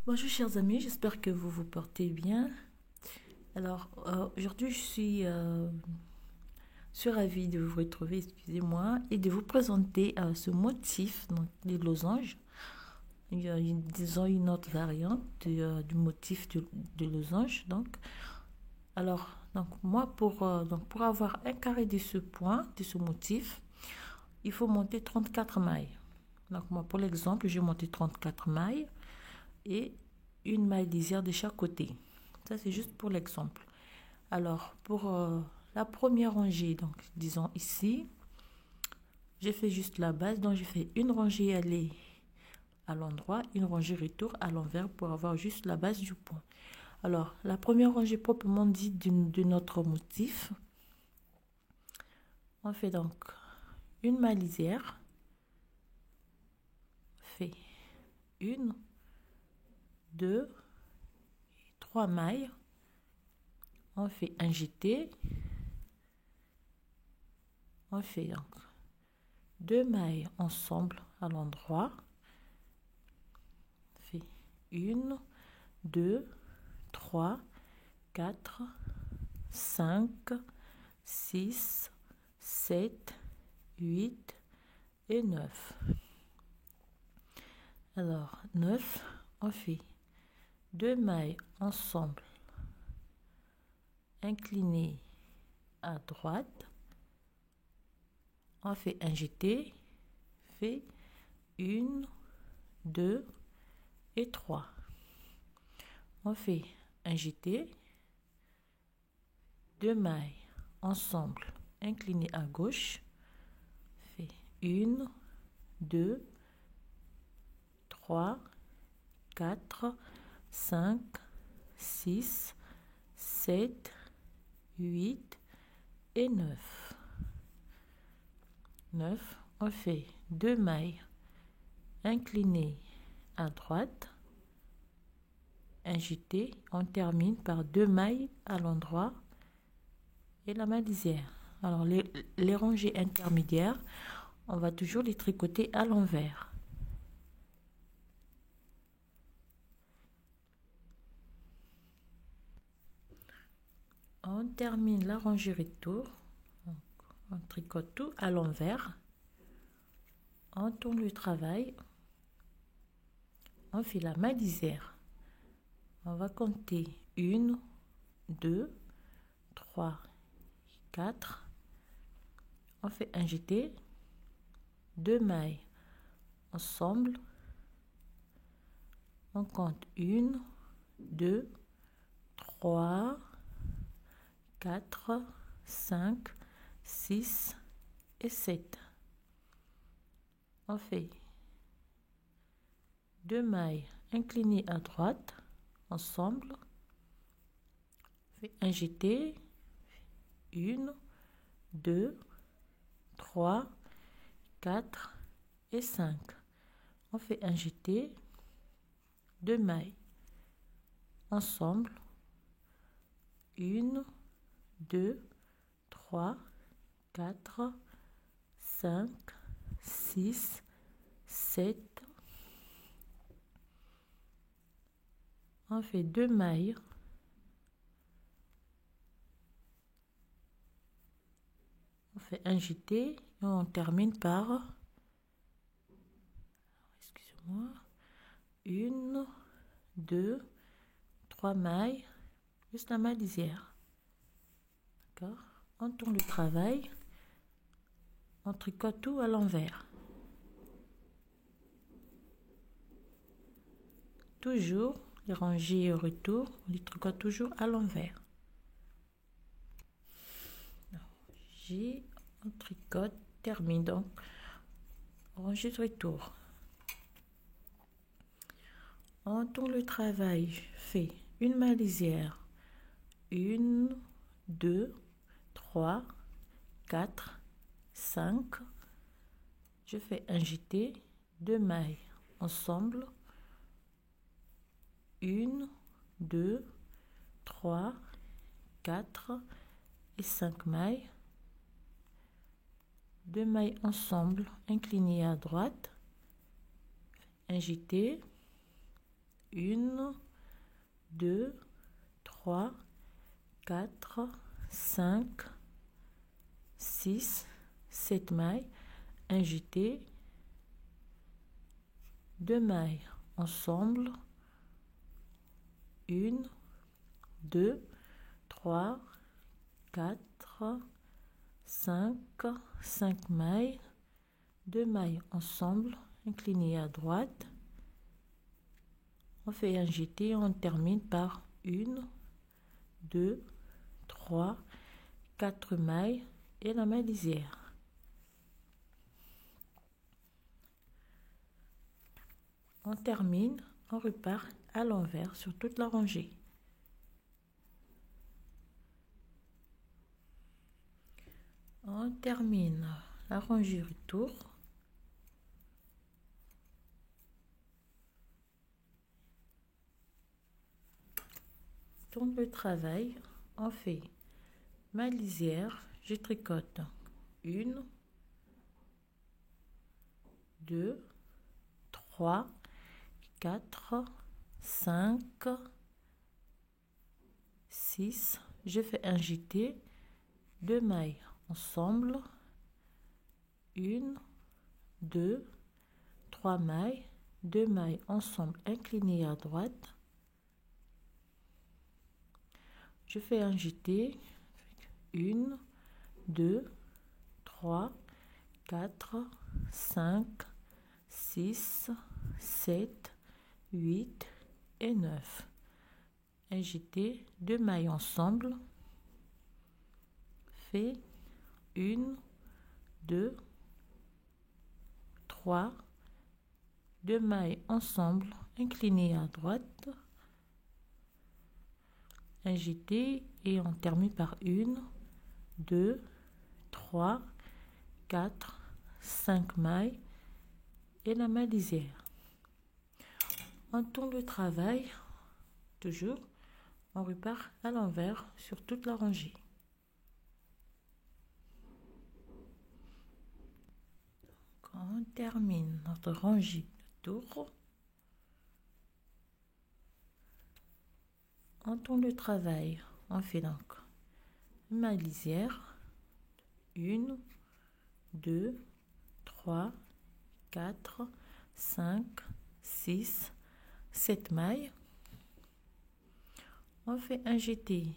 Bonjour chers amis, j'espère que vous vous portez bien. Alors aujourd'hui je suis ravie de vous retrouver, excusez-moi, et de vous présenter ce motif, donc les losanges. Il y a disons une autre variante du motif de losange. Donc moi pour avoir un carré de ce point, de ce motif, il faut monter 34 mailles. Donc moi pour l'exemple, j'ai monté 34 mailles et une maille lisière de chaque côté. Ça, c'est juste pour l'exemple. Alors, pour la première rangée, donc disons ici, j'ai fait juste la base. Donc, j'ai fait une rangée aller à l'endroit, une rangée retour à l'envers pour avoir juste la base du point. Alors, la première rangée proprement dit de notre motif, on fait donc une maille lisière, fait une, deux, trois mailles, on fait un jeté, on fait donc deux mailles ensemble à l'endroit, fait une, deux, trois, quatre, cinq, six, sept, huit et 9. Alors 9, on fait deux mailles ensemble inclinées à droite, on fait un jeté, fait une, deux et 3. On fait un jeté, deux mailles ensemble inclinées à gauche, fait une, deux, trois, quatre, cinq, six, sept, huit et 9. 9, on fait deux mailles inclinées à droite, un jeté, on termine par deux mailles à l'endroit et la maille lisière. Alors les rangées intermédiaires, on va toujours les tricoter à l'envers. On termine la rangée retour, on tricote tout à l'envers, on tourne le travail, on fait la maille lisière. On va compter une, deux, trois, quatre. On fait un jeté, deux mailles ensemble, on compte une, deux, trois, quatre, cinq, six et 7. On fait deux mailles inclinées à droite ensemble, on fait un jeté, une, deux, trois, quatre et 5. On fait un jeté, deux mailles ensemble, une, deux, trois, quatre, cinq, six, sept. On fait deux mailles, on fait un jeté et on termine par, excusez-moi, une, deux, trois mailles, juste la maille lisière. D'accord? On tourne le travail, on tricote tout à l'envers. Toujours les rangées au retour, on les tricote toujours à l'envers. On tricote, termine donc rangée de retour. On tourne le travail, fait une maille lisière, une, deux, trois, quatre, cinq. Je fais un jeté, deux mailles ensemble, une, deux, trois, quatre et 5 mailles, deux mailles ensemble inclinées à droite, un jeté, 1, 2, 3, 4, 5, 6, 7 mailles, un jeté, 2 mailles ensemble, 1, 2, 3, 4, 5 mailles, 2 mailles ensemble, inclinées à droite. On fait un jeté, on termine par 1, 2, 3, 4 mailles et la maille lisière. On termine, on repart à l'envers sur toute la rangée. On termine la rangée retour. Tourne le travail, on fait ma lisière, je tricote 1, 2, 3, 4, 5, 6, je fais un jeté, 2 mailles ensemble, 1, 2, 3 mailles, 2 mailles ensemble inclinées à droite. Je fais un jeté, 1, 2, 3, 4, 5, 6, 7, 8 et 9. Un jeté, 2 mailles ensemble, fait 1, 2, 3, 2 mailles ensemble, inclinées à droite, un jeté et on termine par 1, 2, 3, 4, 5 mailles et la maille lisière. On tourne le travail, toujours, on repart à l'envers sur toute la rangée. Quand on termine notre rangée de tour, on tourne le travail, on fait donc une maille lisière, 1, 2, 3, 4, 5, 6, 7 mailles. On fait un jeté,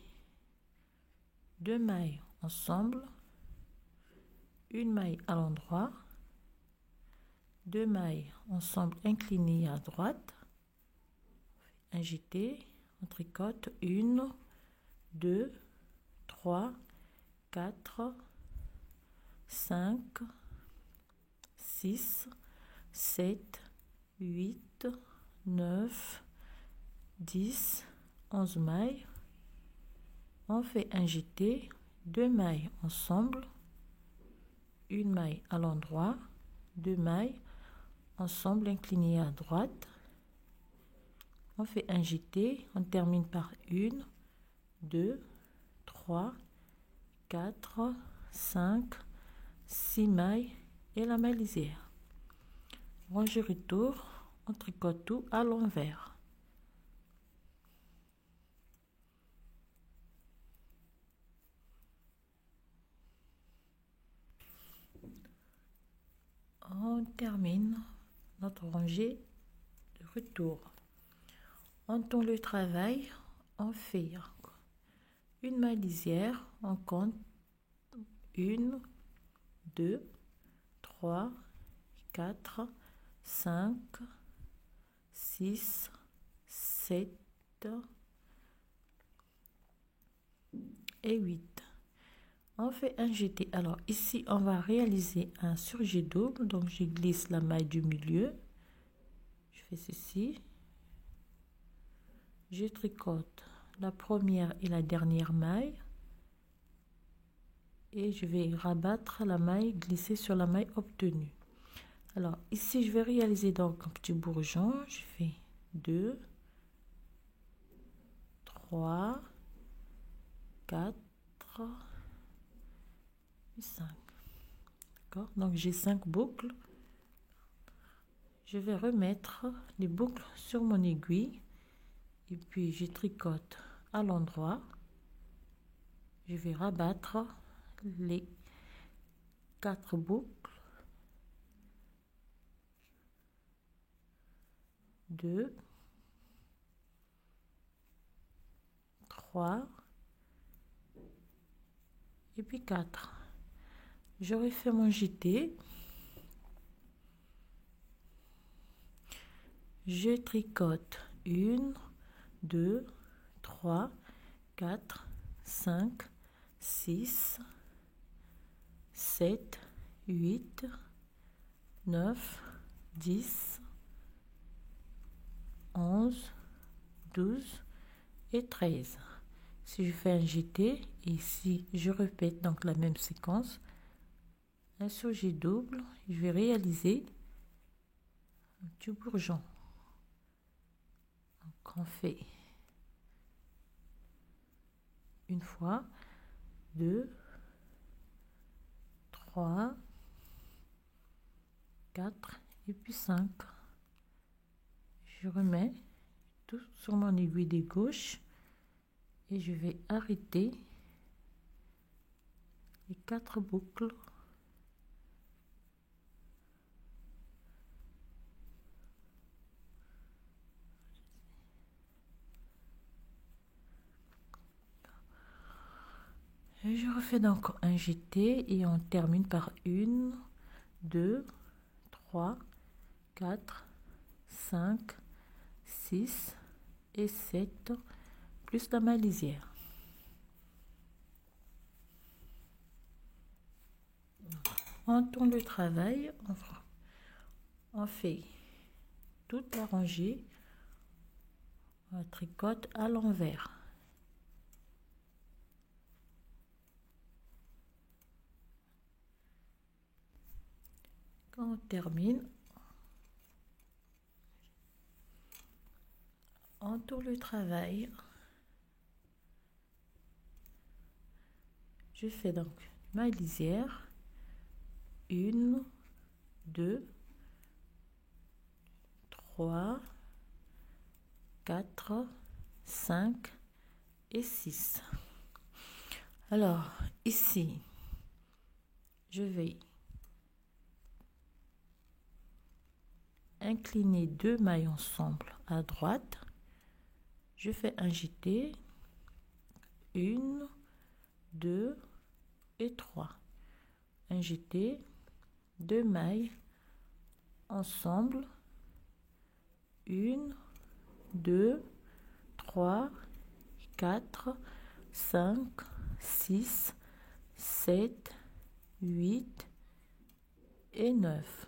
2 mailles ensemble, une maille à l'endroit, 2 mailles ensemble inclinées à droite, un jeté, on tricote 1, 2, 3, 4, 5, 6, 7, 8, 9, 10, 11 mailles. On fait un jeté, 2 mailles ensemble, une maille à l'endroit, 2 mailles ensemble inclinées à droite. On fait un jeté, on termine par 1, 2, 3, 4, 5, 6 mailles et la maille lisière. Rangée retour, on tricote tout à l'envers. On termine notre rangée de retour. On tourne le travail, on fait une maille lisière, on compte 1, 2, 3, 4, 5, 6, 7 et 8. On fait un jeté. Alors ici, on va réaliser un surjet double. Donc je glisse la maille du milieu. Je fais ceci. Je tricote la première et la dernière maille. Et je vais rabattre la maille, glisser sur la maille obtenue. Alors ici, je vais réaliser donc un petit bourgeon. Je fais 2, 3, 4, 5. D'accord, donc j'ai 5 boucles. Je vais remettre les boucles sur mon aiguille et puis je tricote à l'endroit. Je vais rabattre les 4 boucles, 2, 3 et puis 4. Je refais mon jeté. Je tricote 1, 2, 3, 4, 5, 6, 7, 8, 9, 10, 11, 12 et 13. Si je fais un jeté, ici je répète donc la même séquence. Un surjet double, je vais réaliser du bourgeon. Donc on fait une fois, 2, 3, 4 et puis 5. Je remets tout sur mon aiguille de gauche et je vais arrêter les 4 boucles. Et je refais donc un jeté et on termine par 1, 2, 3, 4, 5, 6 et 7 plus la maille lisière. On tourne le travail, on fait toute la rangée, on tricote à l'envers. Quand on termine, on tourne le travail. Je fais donc maille lisière, 1, 2, 3, 4, 5 et 6. Alors ici, je vais incliner 2 mailles ensemble à droite. Je fais un jeté, 1, 2 et 3. Un jeté, 2 mailles ensemble, 1, 2, 3, 4, 5, 6, 7, 8 et 9.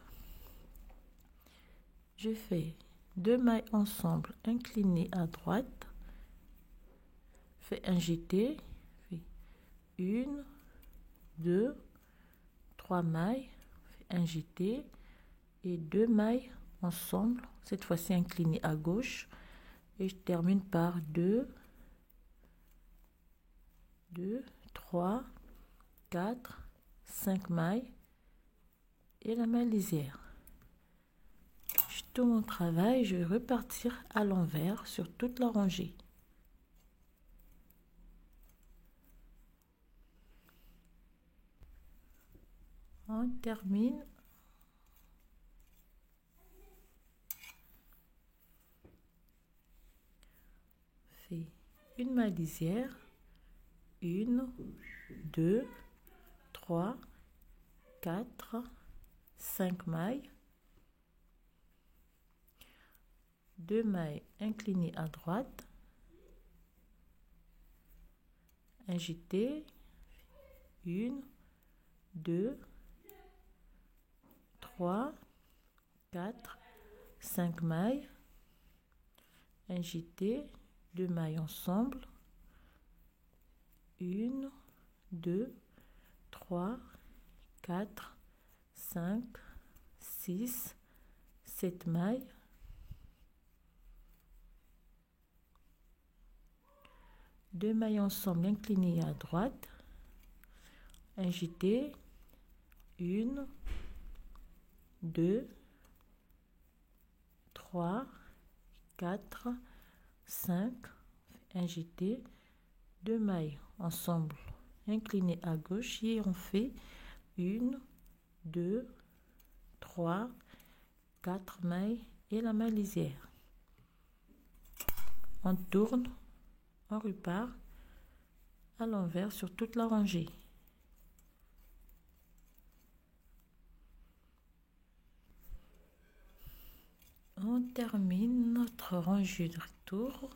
Je fais 2 mailles ensemble inclinées à droite, fais un jeté, fais 1, 2, 3 mailles, fais un jeté et 2 mailles ensemble, cette fois-ci inclinées à gauche, et je termine par 2, 3, 4, 5 mailles et la maille lisière. Je tourne mon travail, je vais repartir à l'envers sur toute la rangée. On termine. Fait une maille lisière, 1, 2, 3, 4, 5 mailles, 2 mailles inclinées à droite, un jeté, 1, 2, 3, 4, 5 mailles, un jeté, 2 mailles ensemble, 1, 2, 3, 4, 5, 6, 7 mailles, deux mailles ensemble inclinées à droite, un jeté, 1, 2, 3, 4, 5, un jeté, 2 mailles ensemble inclinées à gauche et on fait 1, 2, 3, 4 mailles et la maille lisière. On tourne, on repart à l'envers sur toute la rangée. On termine notre rangée de retour.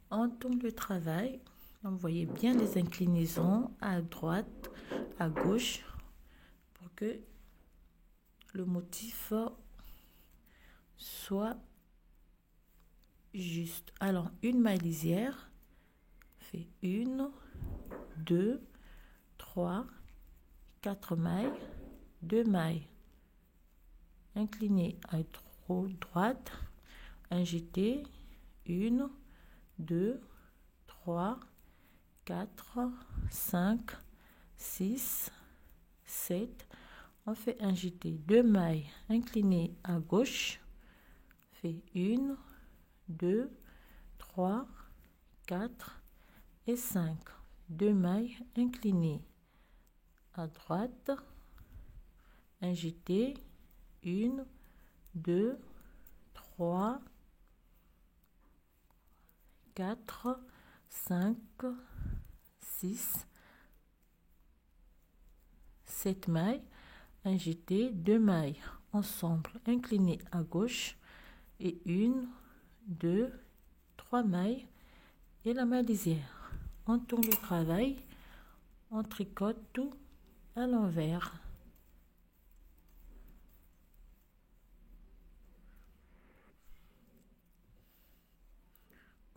On tourne le travail. On voyez bien les inclinaisons à droite, à gauche, pour que le motif soit juste. Alors, une maille lisière fait 1, 2, 3, 4 mailles, 2 mailles inclinées à droite, un jeté, 1, 2, 3, 4, 5, 6, 7. On fait un jeté, 2 mailles inclinées à gauche, fait 1, 2, 3, 4 et 5. 2 mailles inclinées à droite, un jeté, 1, 2, 3, 4, 5, 6, 7 mailles, un jeté, 2 mailles ensemble inclinées à gauche et 1, 2, 3 mailles et la maille lisière. On tourne le travail, on tricote tout à l'envers.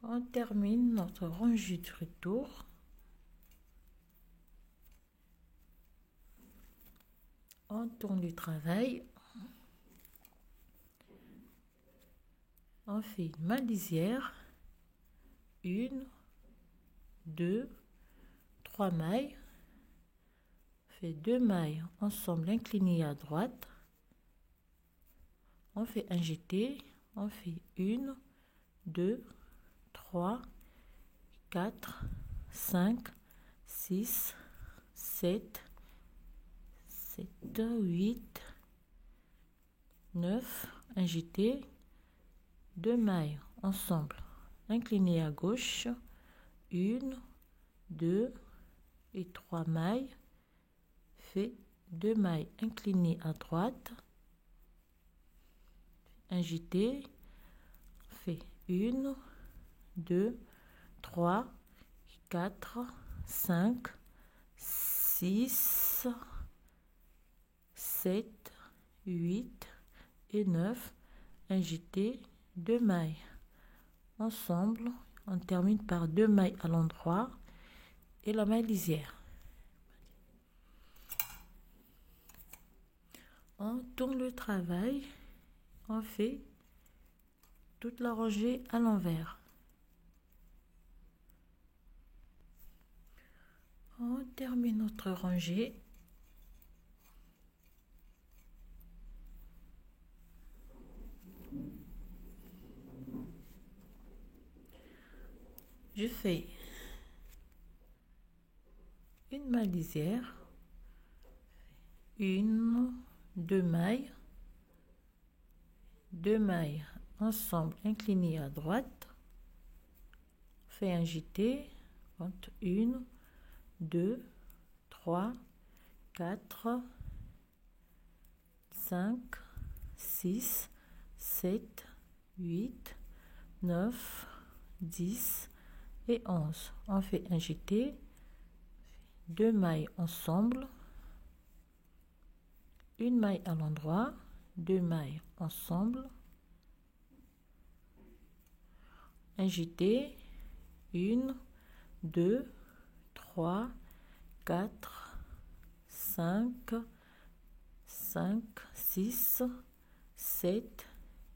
On termine notre rangée de retour. On tourne le travail. On fait ma lisière. 1, 2, 3 mailles. Fait 2 mailles ensemble inclinées à droite. On fait un jeté. On fait 1, 2, 3, 4, 5, 6, 7, 8, 9, un jeté, 2 mailles ensemble inclinées à gauche, 1, 2 et 3 mailles, fait 2 mailles inclinées à droite, un jeté, fait 1, 2, 3, 4, 5, 6, 7, 8 et 9, un jeté, 2 mailles ensemble. On termine par 2 mailles à l'endroit et la maille lisière. On tourne le travail, on fait toute la rangée à l'envers. On termine notre rangée. Je fais une maille lisière, 1, 2 mailles, 2 mailles ensemble inclinées à droite, fait un jeté, compte 1, 2, 3, 4, 5, 6, 7, 8, 9, 10 et 11. On fait un jeté, 2 mailles ensemble, une maille à l'endroit, 2 mailles ensemble, un jeté, 1, 2, 3, 4, 5, 6, 7,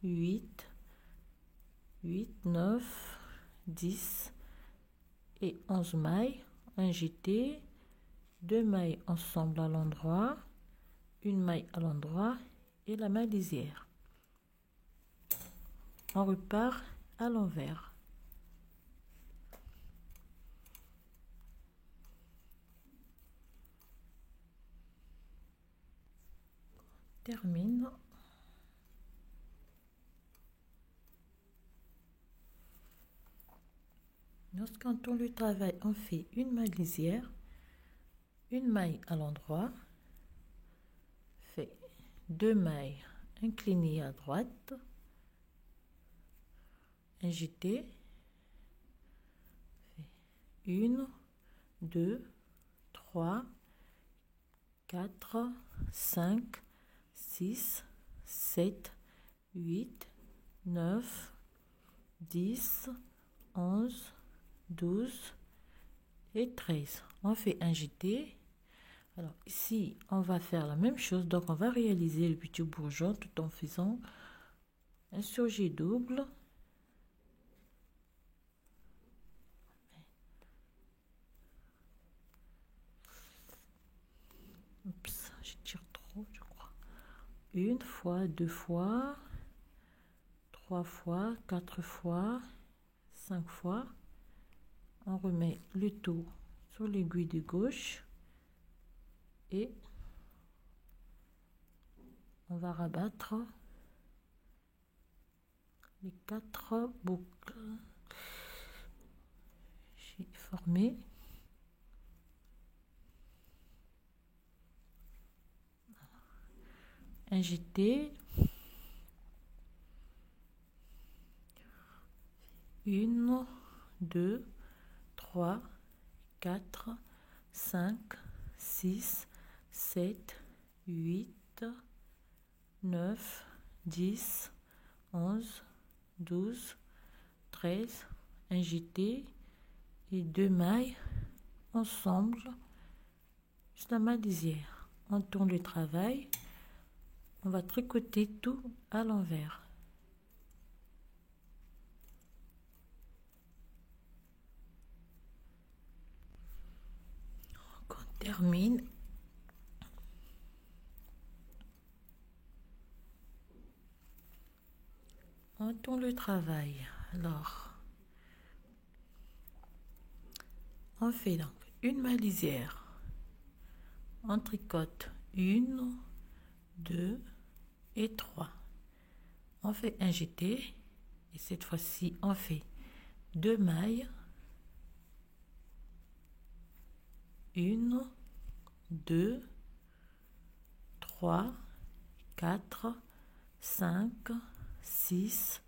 8, 9, 10 et 11 mailles, un jeté, 2 mailles ensemble à l'endroit, une maille à l'endroit et la maille lisière. On repart à l'envers. Termine. Lorsqu'on tourne le travail, on fait une maille lisière, une maille à l'endroit, fait 2 mailles inclinées à droite, un jeté, fait 1, 2, 3, 4, 5, 6, 7, 8, 9, 10, 11, 12 et 13. On fait un jeté. Alors ici, on va faire la même chose. Donc, on va réaliser le petit bourgeon tout en faisant un surjet double. Oups, je tire trop, je crois. 1 fois, 2 fois, 3 fois, 4 fois, 5 fois. On remet le tout sur l'aiguille de gauche et on va rabattre les 4 boucles. J'ai formé un jeté, 1, 2, 3, 4, 5, 6, 7, 8, 9, 10, 11, 12, 13, un jeté et 2 mailles ensemble jusqu'à la maille lisière. On tourne le travail, on va tricoter tout à l'envers. On termine. On tourne le travail. Alors, on fait donc une maille lisière. On tricote 1, 2 et 3. On fait un jeté et cette fois-ci on fait 2 mailles, 1, 2, 3, 4, 5, 6,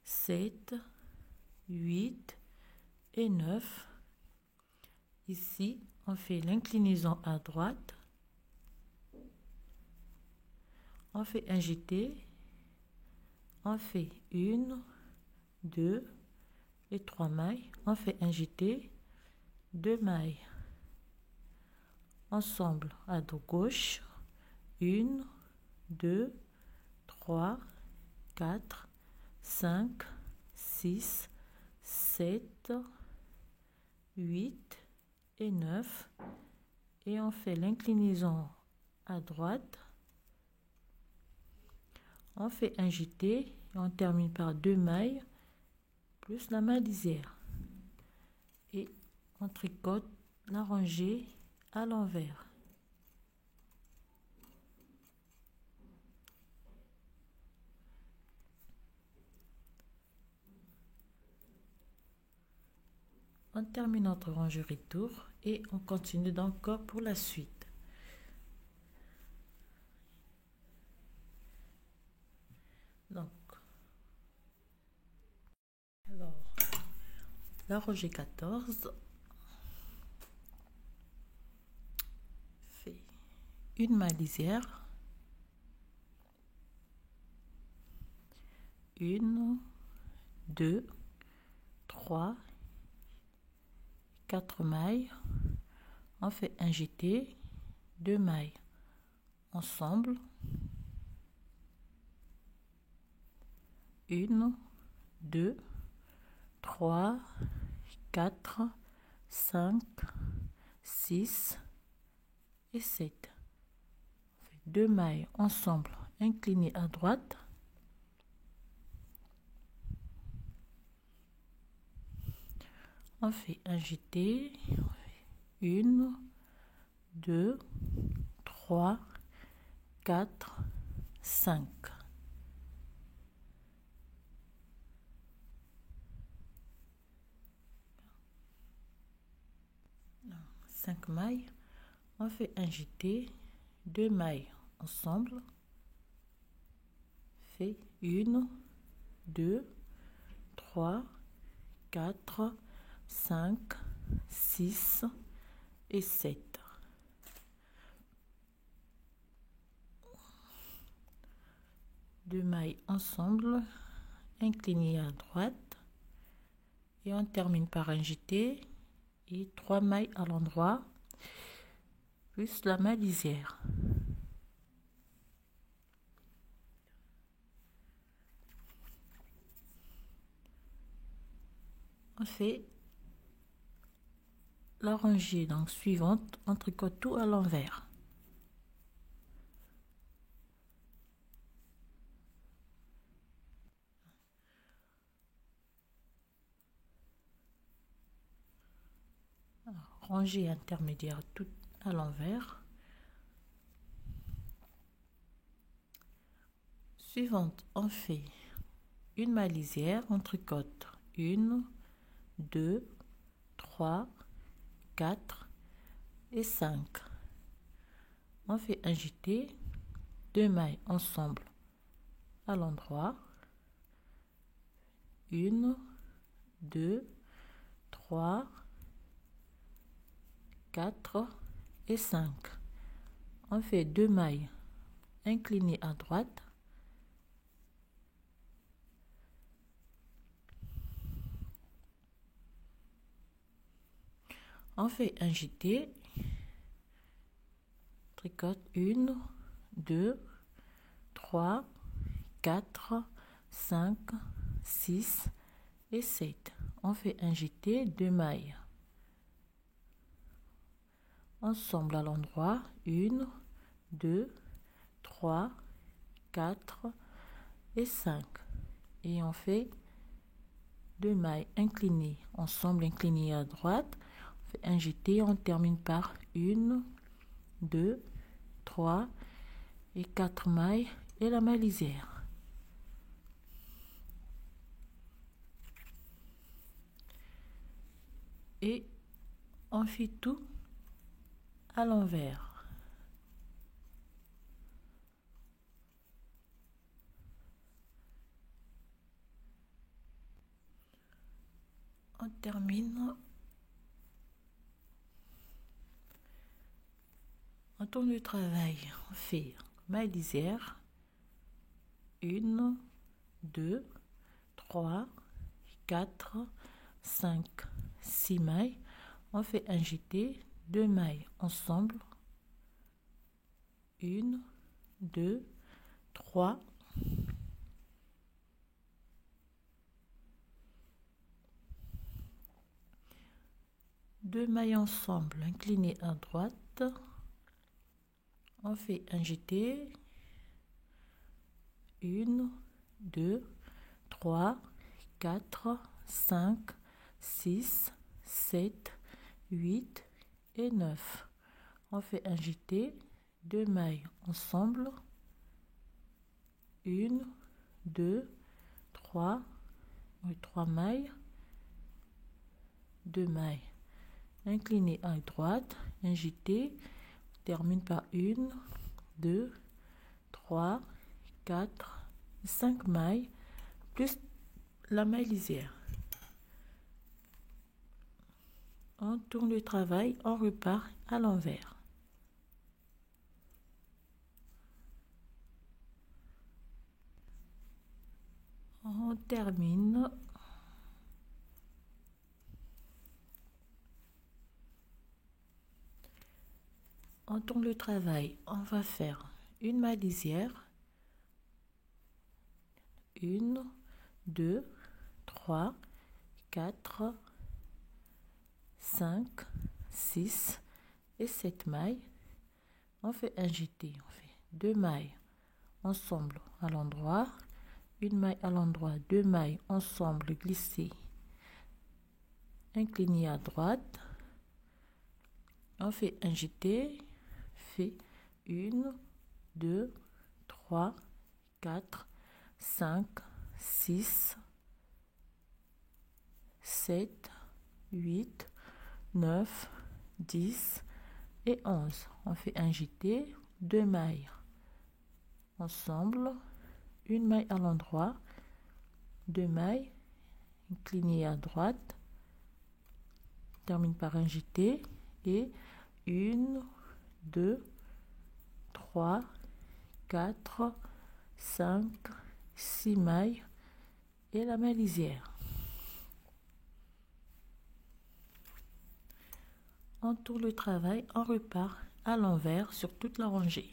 7, 8 et 9. Ici, on fait l'inclinaison à droite. On fait un jeté. On fait 1, 2 et 3 mailles. On fait un jeté, 2 mailles ensemble à dos gauche. 1, 2, 3, 4, 5, 6, 7, 8 et 9. Et on fait l'inclinaison à droite. On fait un jeté et on termine par 2 mailles plus la maille lisière. Et on tricote la rangée à l'envers. On termine notre rangée retour et on continue donc pour la suite. Donc, alors, la rangée 14 fait une maille lisière, 1, 2, 3, 4 mailles. On fait un jeté, 2 mailles ensemble, 1, 2, 3, 4, 5, 6 et 7. On fait 2 mailles ensemble inclinées à droite. On fait un jeté, 1, 2, 3, 4, 5. 5 mailles. On fait un jeté, 2 mailles ensemble, fait 1, 2, 3, 4, 5, 6 et 7. Deux mailles ensemble, inclinées à droite, et on termine par un jeté et 3 mailles à l'endroit plus la maille lisière. On fait la rangée donc suivante, on tricote tout à l'envers. Rangée intermédiaire tout à l'envers. Suivante, on fait une maille lisière, on tricote 1, 2, 3, 4 et 5. On fait un jeté, 2 mailles ensemble à l'endroit, 1, 2, 3, 4 et 5. On fait 2 mailles inclinées à droite, on fait un jeté, tricote 1, 2, 3, 4, 5, 6 et 7. On fait un jeté, 2 mailles ensemble à l'endroit, 1, 2, 3, 4 et 5. Et on fait 2 mailles inclinées ensemble, inclinées à droite. On fait un jeté, on termine par 1, 2, 3 et 4 mailles et la maille lisière. Et on fait tout à l'envers. On termine. On tourne le travail. On fait maille lisière. 1, 2, 3, 4, 5, 6 mailles. On fait un jeté, 2 mailles ensemble. 1, 2, 3. 2 mailles ensemble, inclinées à droite. On fait un jeté. 1, 2, 3, 4, 5, 6, 7, 8 et 9. On fait un jeté, 2 mailles ensemble. 1, 2, 3, 3 mailles. 2 mailles inclinées à droite, un jeté, termine par 1, 2, 3, 4, 5 mailles plus la maille lisière. On tourne le travail, on repart à l'envers. On termine. On tourne le travail, on va faire une maille lisière, 1, 2, 3, 4, 5, 6 et 7 mailles. On fait un jeté, on fait 2 mailles ensemble à l'endroit, une maille à l'endroit, 2 mailles ensemble glissées incliné à droite, on fait un jeté, fait 1, 2, 3, 4, 5, 6, 7, 8, 9, 10 et 11. On fait un jeté, 2 mailles ensemble, une maille à l'endroit, 2 mailles inclinées à droite, termine par un jeté et 1, 2, 3, 4, 5, 6 mailles et la maille lisière. On tourne le travail, on repart à l'envers sur toute la rangée.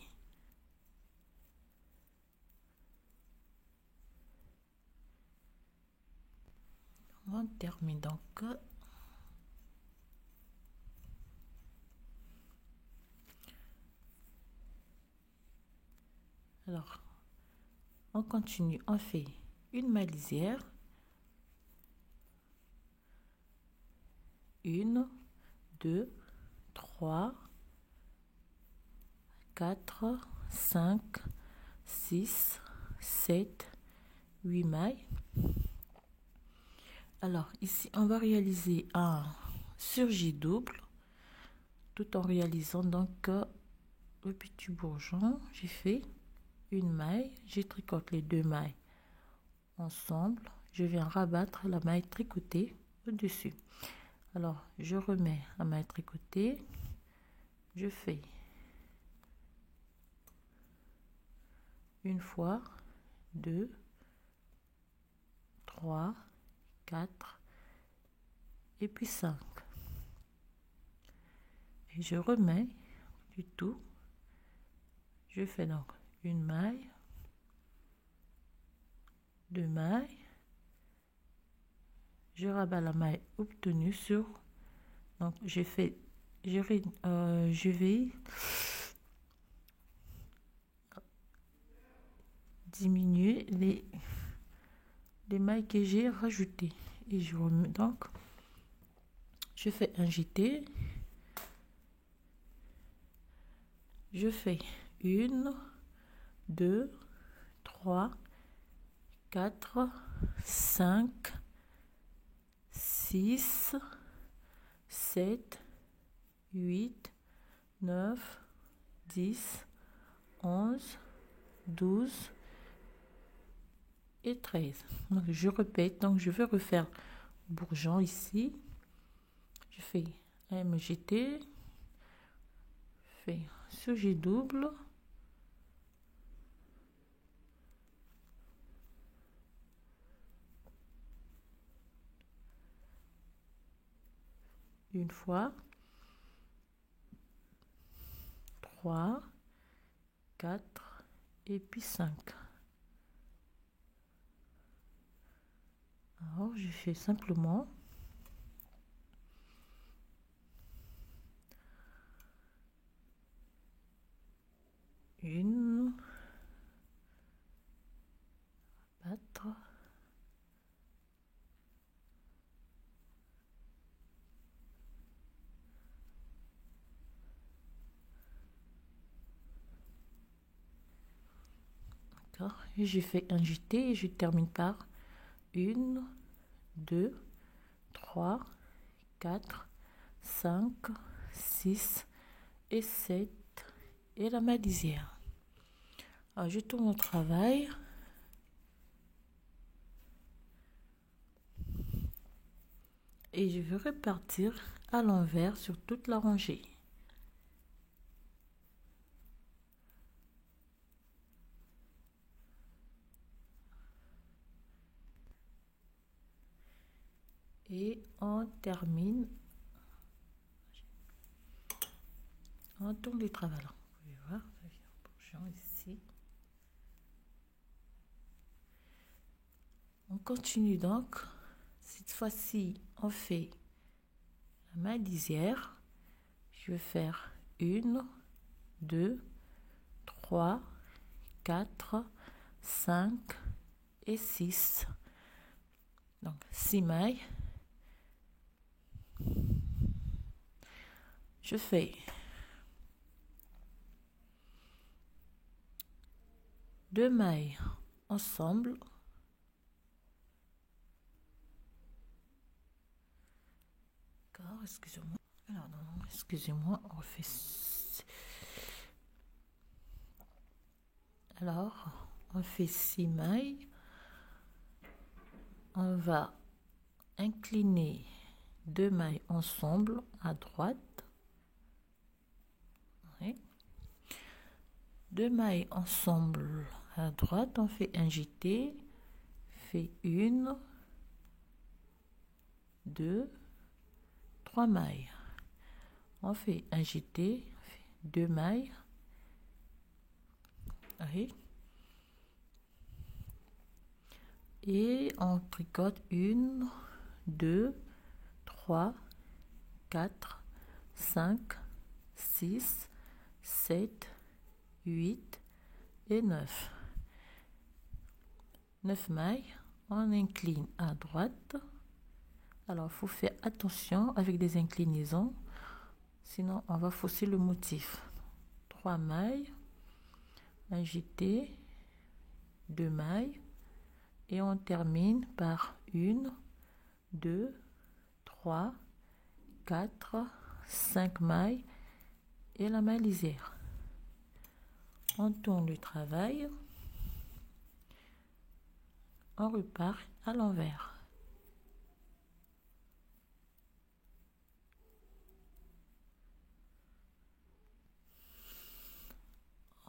On termine donc. Alors, on continue, on fait une maille lisière, 1, 2, 3, 4, 5, 6, 7, 8 mailles. Alors, ici, on va réaliser un surjet double, tout en réalisant donc le petit bourgeon. J'ai fait une maille, je tricote les 2 mailles ensemble, je viens rabattre la maille tricotée au-dessus. Alors, je remets la maille tricotée, je fais une fois, 2, 3, 4 et puis 5. Et je remets du tout. Je fais donc une maille, 2 mailles, je rabats la maille obtenue sur, donc je vais diminuer les mailles que j'ai rajoutées et je remets donc, je fais un jeté, je fais 1, 2, 3, 4, 5, 6, 7, 8, 9, 10, 11, 12 et 13. Donc, je répète, donc je vais refaire bourgeon ici. Je fais un MGT, je fais surjet double, une fois, 3, 4 et puis 5. Alors, je fais simplement une, battre, d'accord, et j'ai fait un jeté et je termine par 1, 2, 3, 4, 5, 6 et 7 et la maille lisière. Alors, je tourne au travail. Et je vais repartir à l'envers sur toute la rangée. Et on termine. On tourne le travail. Vous pouvez voir, ça vient bourgeon ici. On continue donc. Cette fois-ci, on fait la maille lisière. Je vais faire 1, 2, 3, 4, 5 et 6. Donc 6 mailles. Je fais 2 mailles ensemble, d'accord, excusez-moi, alors non, excusez-moi, on refait, alors on fait 6 mailles, on va incliner 2 mailles ensemble à droite, oui. 2 mailles ensemble à droite, on fait un jeté, fait 1, 2, 3 mailles, on fait un jeté, 2 mailles, oui. Et on tricote 1, 2, 3, 4, 5, 6, 7, 8 et 9. 9 mailles, on incline à droite. Alors, il faut faire attention avec des inclinaisons, sinon on va fausser le motif. 3 mailles, un jeté, 2 mailles, et on termine par 1, 2, 3, 4, 5 mailles et la maille lisière. On tourne le travail, on repart à l'envers.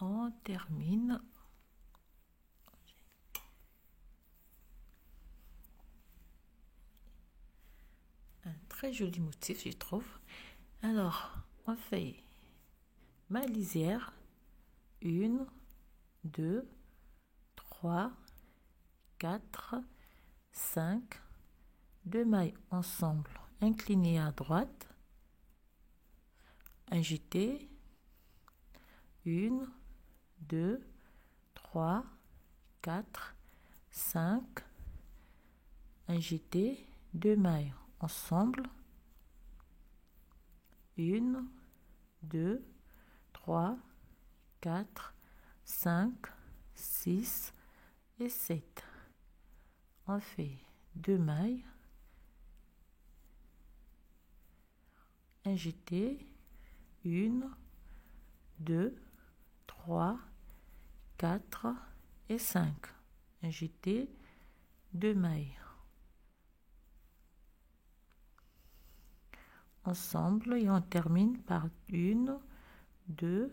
On termine. Un très joli motif, je trouve. Alors, on fait maille lisière, 1, 2, 3, 4, 5, 2 mailles ensemble, inclinées à droite, un jeté, 1, 2, 3, 4, 5, un jeté, 2 mailles ensemble, 1, 2, 3, 4, 5, 6 et 7. On fait 2 mailles, un jeté, 1, 2, 3, 4 et 5. Un jeté, 2 mailles. Ensemble et on termine par 1, 2,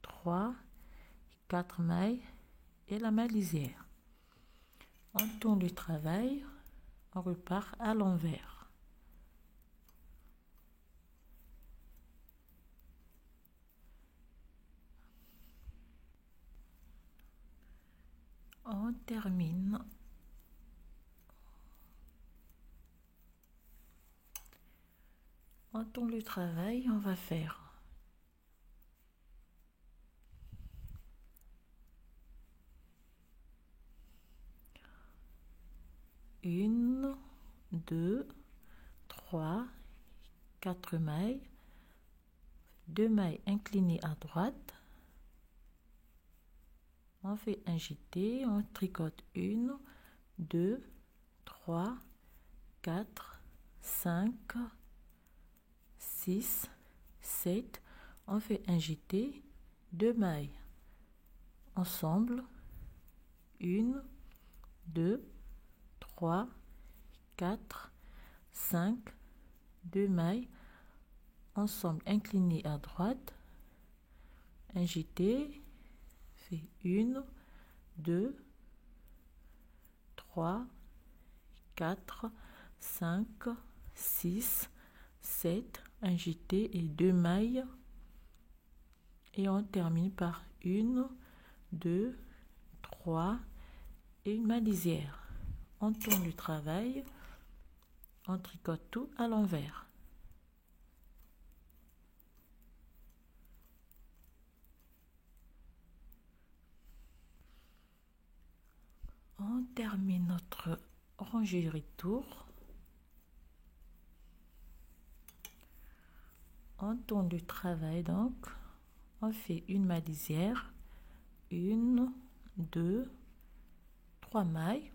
3, 4 mailles et la maille lisière. On tourne le travail, on repart à l'envers. On termine. On tourne le travail, on va faire 1, 2, 3, 4 mailles, 2 mailles inclinées à droite. On fait un jeté, on tricote 1, 2, 3, 4, 5, 6, 7. On fait un jeté, 2 mailles ensemble, 1, 2, 3, 4, 5, 2 mailles ensemble inclinées à droite, un jeté, fait 1, 2, 3, 4, 5, 6, 7, un jeté et 2 mailles et on termine par 1, 2, 3 et une maille lisière. On tourne le travail, on tricote tout à l'envers. On termine notre rangée retour. On tourne le travail, donc on fait une maille lisière, 1, 2, 3 mailles,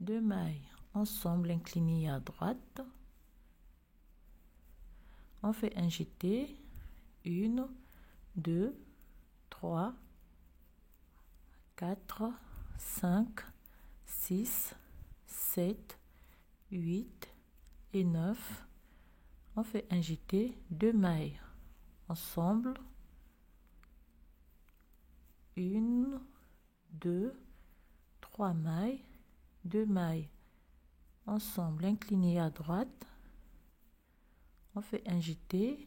2 mailles ensemble inclinées à droite, on fait un jeté, 1, 2, 3, 4, 5, 6, 7, 8 et 9. On fait un jeté, 2 mailles ensemble, 1, 2, 3 mailles, 2 mailles ensemble inclinées à droite, on fait un jeté,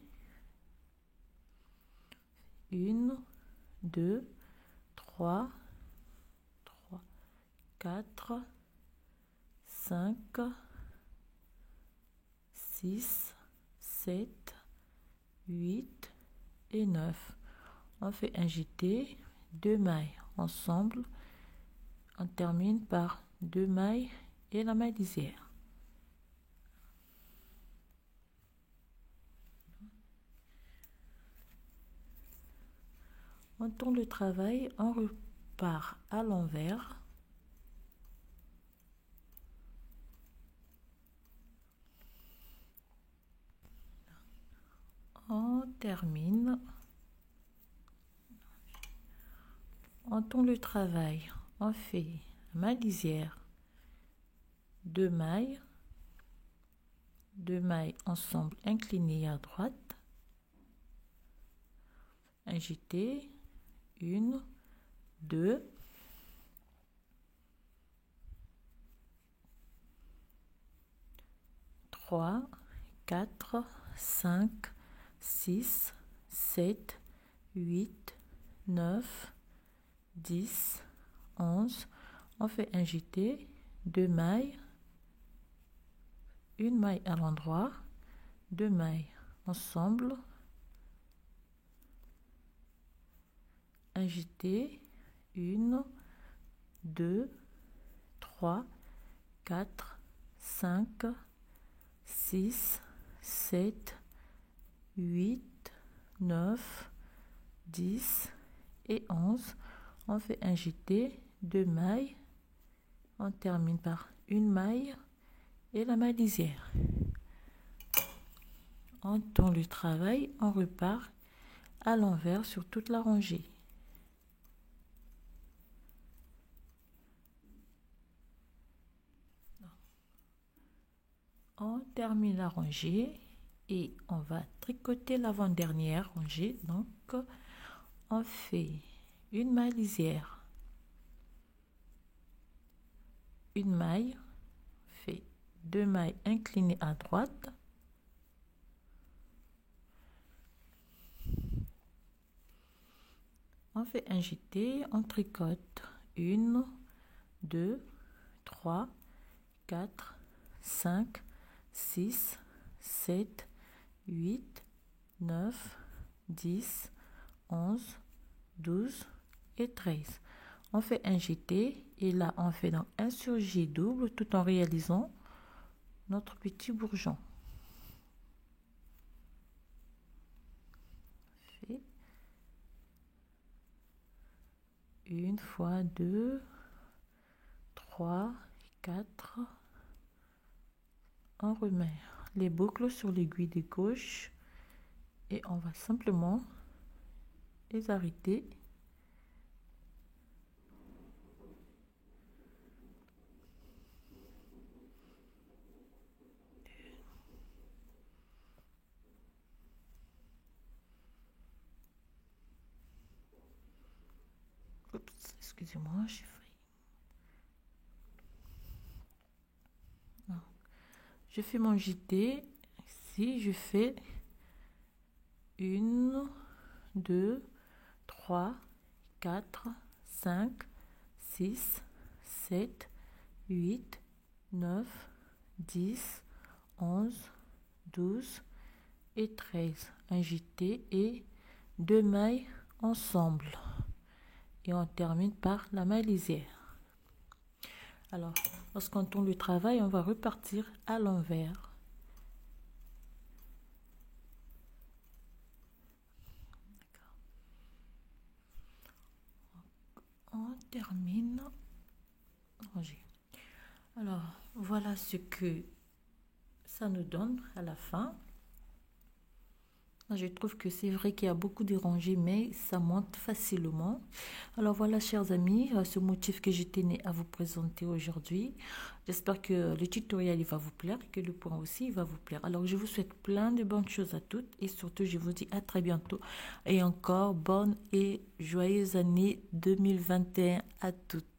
1, 2, 3, 4, 5, 6, 7, 8 et 9. On fait un jeté, 2 mailles ensemble, on termine par 2 mailles et la maille lisière. On tourne le travail, on repart à l'envers. On termine. On tourne le travail, on fait maille lisière, 2 mailles ensemble inclinées à droite, un jeté, 1, 2, 3, 4, 5, 6, 7, 8, 9, 10, 11. On fait un jeté, 2 mailles, une maille à l'endroit, 2 mailles ensemble, un jeté, 1, 2, 3, 4, 5, 6, 7, 8, 9, 10 et 11. On fait un jeté, 2 mailles, on termine par une maille et la maille lisière. On tourne le travail, on repart à l'envers sur toute la rangée. On termine la rangée et on va tricoter l'avant-dernière rangée. Donc on fait une maille lisière, une maille, fait 2 mailles inclinées à droite, on fait un jeté, on tricote 1, 2, 3, 4, 5, 6, 7, 8, 9, 10, 11, 12 et 13. On fait un jeté et là on fait donc un surjet double tout en réalisant notre petit bourgeon. Fait une fois, 2, 3, 4. On remet les boucles sur l'aiguille de gauche et on va simplement les arrêter. Oups, excusez-moi, j'ai failli. Je fais mon jeté. Ici, je fais 1, 2, 3, 4, 5, 6, 7, 8, 9, 10, 11, 12 et 13. Un jeté et 2 mailles ensemble. Et on termine par la maille lisière. Alors, lorsqu'on tourne le travail, on va repartir à l'envers. on termine. Ranger. Alors, voilà ce que ça nous donne à la fin. Je trouve que c'est vrai qu'il y a beaucoup de rangées, mais ça monte facilement. Alors voilà, chers amis, ce motif que je tenais à vous présenter aujourd'hui. J'espère que le tutoriel il va vous plaire et que le point aussi il va vous plaire. Alors je vous souhaite plein de bonnes choses à toutes et surtout je vous dis à très bientôt. Et encore bonne et joyeuse année 2021 à toutes.